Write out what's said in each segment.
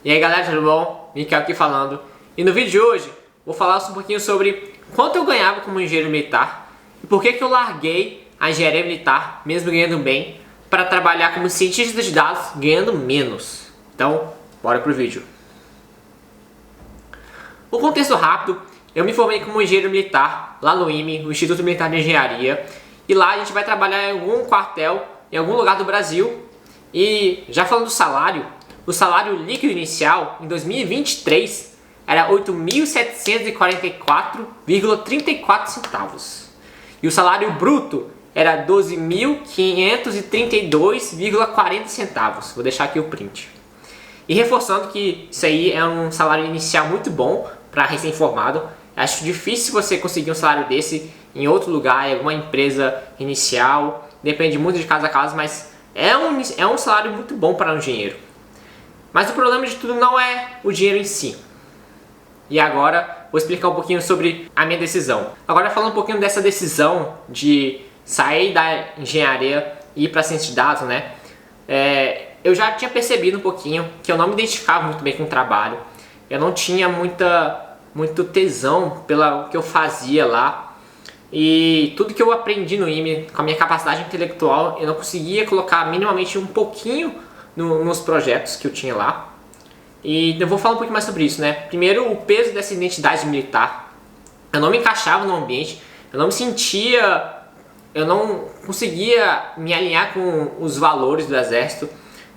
E aí galera, tudo bom? Mikael aqui falando. E no vídeo de hoje vou falar um pouquinho sobre quanto eu ganhava como engenheiro militar e por que eu larguei a engenharia militar, mesmo ganhando bem, para trabalhar como cientista de dados ganhando menos. Então, bora pro vídeo. O contexto rápido: eu me formei como engenheiro militar lá no IME, o Instituto Militar de Engenharia, e lá a gente vai trabalhar em algum quartel, em algum lugar do Brasil. E já falando do salário, o salário líquido inicial em 2023 era R$ 8.744,34 centavos. E o salário bruto era R$ 12.532,40 centavos. Vou deixar aqui o print. E reforçando que isso aí é um salário inicial muito bom para recém-formado. Acho difícil você conseguir um salário desse em outro lugar, em alguma empresa inicial. Depende muito de caso a caso, mas é um salário muito bom para um engenheiro. Mas o problema de tudo não é o dinheiro em si. E agora vou explicar um pouquinho sobre a minha decisão. Agora falando um pouquinho dessa decisão de sair da engenharia e ir para a ciência de dados, né? Eu já tinha percebido um pouquinho que eu não me identificava muito bem com o trabalho. Eu não tinha muito tesão pelo que eu fazia lá. E tudo que eu aprendi no IME, com a minha capacidade intelectual, eu não conseguia colocar minimamente um pouquinho nos projetos que eu tinha lá. E eu vou falar um pouquinho mais sobre isso, né? Primeiro, o peso dessa identidade militar. Eu não me encaixava no ambiente, eu não me sentia, eu não conseguia me alinhar com os valores do exército.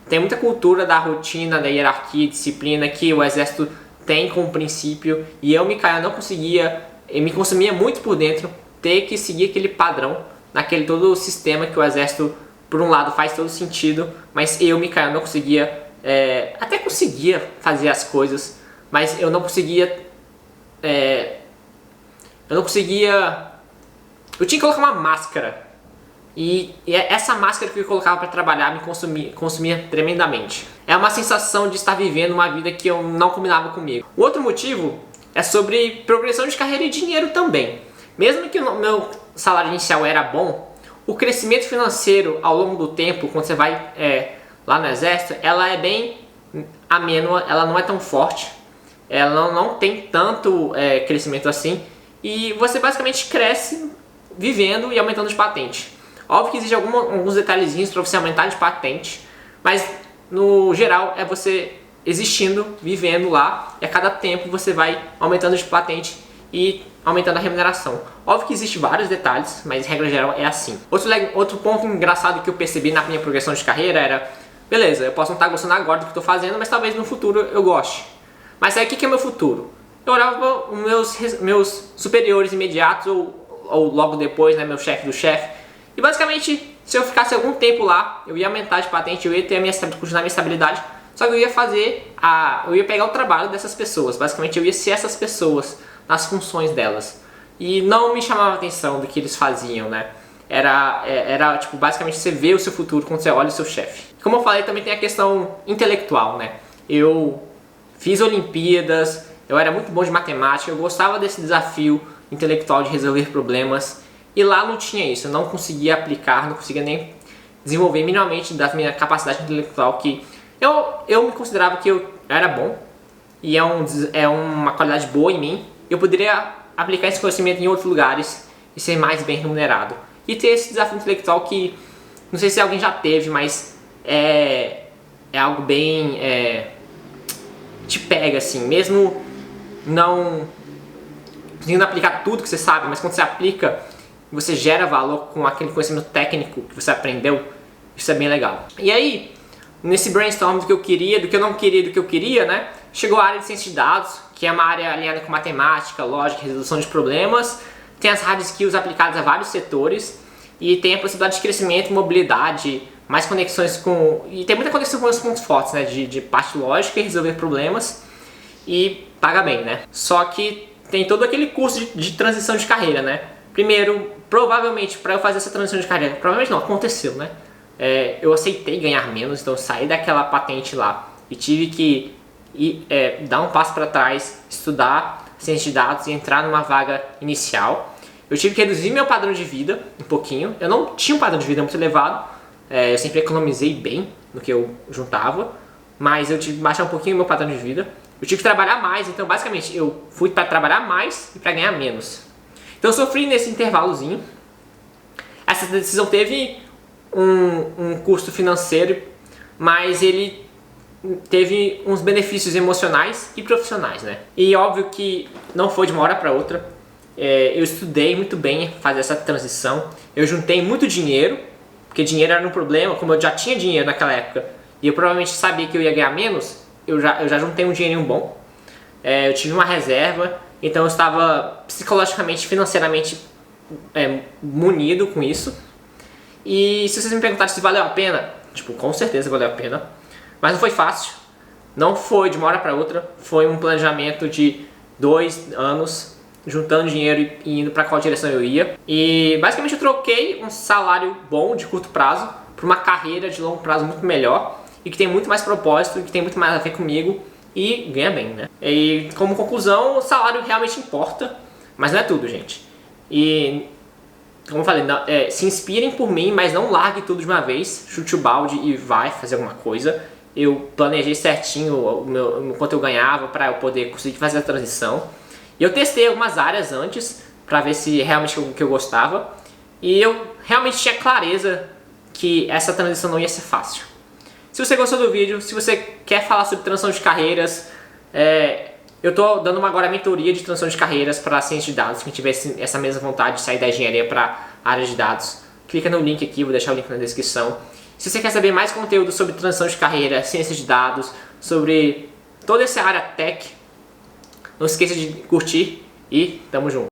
Tem muita cultura da rotina, da hierarquia, disciplina que o exército tem como princípio, e eu, Mikael, não conseguia, me consumia muito por dentro ter que seguir aquele padrão, naquele todo o sistema que o exército, por um lado, faz todo sentido, mas eu, Mikael, não conseguia, até conseguia fazer as coisas, mas eu não conseguia, eu tinha que colocar uma máscara, e essa máscara que eu colocava para trabalhar me consumia tremendamente. É uma sensação de estar vivendo uma vida que eu não combinava comigo. O outro motivo é sobre progressão de carreira e dinheiro também. Mesmo que o meu salário inicial era bom, o crescimento financeiro ao longo do tempo, quando você vai lá no exército, ela é bem amênua, ela não é tão forte, ela não tem tanto crescimento assim, e você basicamente cresce vivendo e aumentando de patente. Óbvio que existem alguns detalhezinhos para você aumentar de patente, mas no geral é você existindo, vivendo lá, e a cada tempo você vai aumentando de patente e aumentando a remuneração. Óbvio que existem vários detalhes, mas regra geral é assim. Outro ponto engraçado que eu percebi na minha progressão de carreira era: beleza, eu posso não estar gostando agora do que estou fazendo, mas talvez no futuro eu goste. Mas aí o que é meu futuro? Eu olhava os meus superiores imediatos, ou logo depois, né, meu chefe do chefe, e basicamente, se eu ficasse algum tempo lá, eu ia aumentar de patente, eu ia ter continuar a minha estabilidade, só que eu ia eu ia pegar o trabalho dessas pessoas, basicamente eu ia ser essas pessoas nas funções delas, e não me chamava a atenção do que eles faziam, né? Era tipo, basicamente você vê o seu futuro quando você olha o seu chefe. Como eu falei, também tem a questão intelectual, né? Eu fiz Olimpíadas, eu era muito bom de matemática, eu gostava desse desafio intelectual de resolver problemas, e lá não tinha isso, eu não conseguia aplicar, não conseguia nem desenvolver minimamente da minha capacidade intelectual, que eu me considerava que eu era bom, e é uma qualidade boa em mim. Eu poderia aplicar esse conhecimento em outros lugares e ser mais bem remunerado. E ter esse desafio intelectual que, não sei se alguém já teve, mas é algo bem... te pega assim, mesmo não conseguindo aplicar tudo que você sabe, mas quando você aplica, você gera valor com aquele conhecimento técnico que você aprendeu, isso é bem legal. E aí, nesse brainstorm do que eu queria, do que eu não queria, do que eu queria, né? Chegou a área de ciência de dados, que é uma área alinhada com matemática, lógica, resolução de problemas. Tem as hard skills aplicadas a vários setores. E tem a possibilidade de crescimento, mobilidade, mais conexões com... E tem muita conexão com os pontos fortes, né? De parte lógica e resolver problemas. E paga bem, né? Só que tem todo aquele curso de transição de carreira, né? Primeiro, provavelmente, para eu fazer essa transição de carreira... Provavelmente não, aconteceu, né? Eu aceitei ganhar menos, então eu saí daquela patente lá e tive que dar um passo para trás, estudar ciência de dados e entrar numa vaga inicial. Eu tive que reduzir meu padrão de vida um pouquinho. Eu não tinha um padrão de vida muito elevado, eu sempre economizei bem no que eu juntava, mas eu tive que baixar um pouquinho o meu padrão de vida. Eu tive que trabalhar mais, então basicamente eu fui para trabalhar mais e para ganhar menos. Então eu sofri nesse intervalozinho. Essa decisão teve um custo financeiro, mas ele teve uns benefícios emocionais e profissionais, né? E óbvio que não foi de uma hora para outra. Eu estudei muito bem fazer essa transição. Eu juntei muito dinheiro, porque dinheiro era um problema. Como eu já tinha dinheiro naquela época e eu provavelmente sabia que eu ia ganhar menos, eu já juntei um dinheirinho bom. Eu tive uma reserva, então eu estava psicologicamente, financeiramente munido com isso. E se vocês me perguntarem se valeu a pena, tipo, com certeza valeu a pena. Mas não foi fácil, não foi de uma hora para outra, foi um planejamento de 2 anos, juntando dinheiro e indo para qual direção eu ia. E basicamente eu troquei um salário bom de curto prazo por uma carreira de longo prazo muito melhor e que tem muito mais propósito, e que tem muito mais a ver comigo e ganha bem, né? E como conclusão, o salário realmente importa, mas não é tudo, gente. E como eu falei, se inspirem por mim, mas não largue tudo de uma vez, chute o balde e vai fazer alguma coisa. Eu planejei certinho o quanto eu ganhava para eu poder conseguir fazer a transição. E eu testei algumas áreas antes para ver se realmente o que eu gostava. E eu realmente tinha clareza que essa transição não ia ser fácil. Se você gostou do vídeo, se você quer falar sobre transição de carreiras, eu estou dando agora mentoria de transição de carreiras para a ciência de dados. Quem tiver essa mesma vontade de sair da engenharia para a área de dados, clica no link aqui, vou deixar o link na descrição. Se você quer saber mais conteúdo sobre transição de carreira, ciência de dados, sobre toda essa área tech, não esqueça de curtir e tamo junto.